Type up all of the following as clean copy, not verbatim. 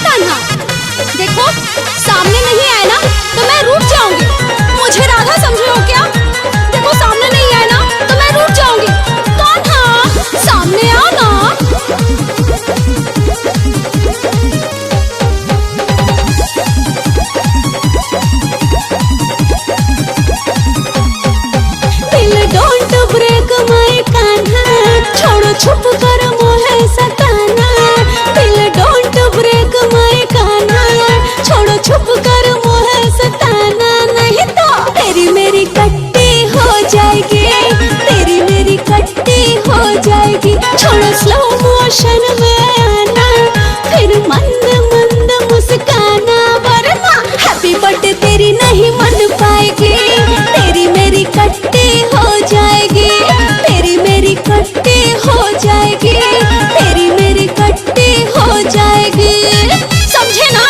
कान्हा, देखो सामने नहीं आए ना तो मैं रूठ जाऊंगी। मुझे राधा समझे हो क्या? देखो सामने नहीं आए ना तो मैं रूठ जाऊंगी। कान्हा सामने आओ ना। दिल डोंट ब्रेक माय कान्हा, छोड़ो छुप कर मोहे सताना। दिल डोंट ब्रेक माय कान्हा, छोड़ो छुप कर मोहे सताना। नहीं तो तेरी मेरी कट्टी हो जाएगी, तेरी मेरी कट्टी हो जाएगी। छोड़ो स्लो मोशन में आना, फिर मंद मंद मुस्काना, वरना हैप्पी बर्थडे तेरी नहीं मन पाएगी। तेरी मेरी कट्टी हो जाएगी, तेरी मेरी कट्टी हो जाएगी, तेरी मेरी कट्टी हो जाएगी। समझे ना?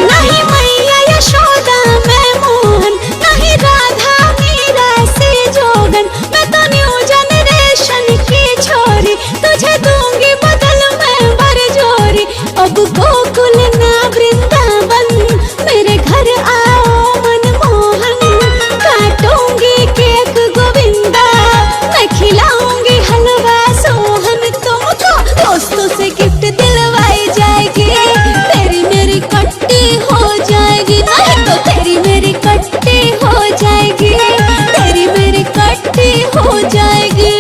नहीं मैया यशोदा मैं मोहन, नहीं राधा मीरा से जोगन। मैं तो न्यू जनरेशन की छोरी, तुझे दूंगी बदल में बरजोरी। अब गोकुल ना वृंदावन, मेरे घर आओ मनमोहन। काटूंगी केक गोविंदा, मैं खिलाऊंगी हलवा सोहन। तुमको दोस्तों से गिफ्ट दिलवाई जाएगी, तेरी मेरी कट्टी हो जाएगी। नहीं तो तेरी मेरी कट्टी हो जाएगी, तेरी मेरी कट्टी हो जाएगी।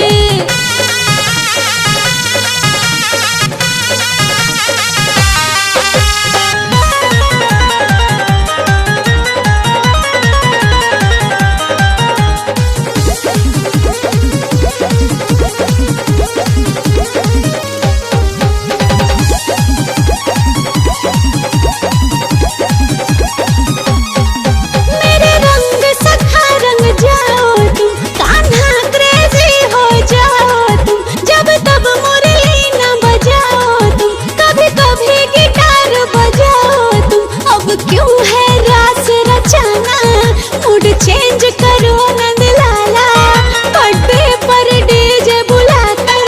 मेरे रंग सखा रंग जाओ तुम, कान्हा क्रेजी हो जाओ तुम। जब तब मुरली न बजाओ तुम, कभी कभी गिटार बजाओ तुम। अब क्यों है रास रचाना, मूड चेंज करो नंद लाला। बर्थडे पर डीजे बुलाकर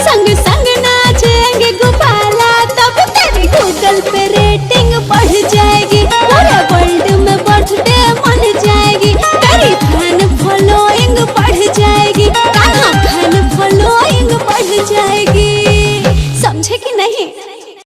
संग संग नाचेंगे गोपाला। तब तेरी गूगल पे रेटिंग बढ़ जाएगी, पूरे वर्ल्ड में बर्थडे मन जाएगी। तेरी फैन फॉलोइंग बढ़ जाएगी, कान्हा फैन फॉलोइंग बढ़ जाएगी। समझे कि नहीं?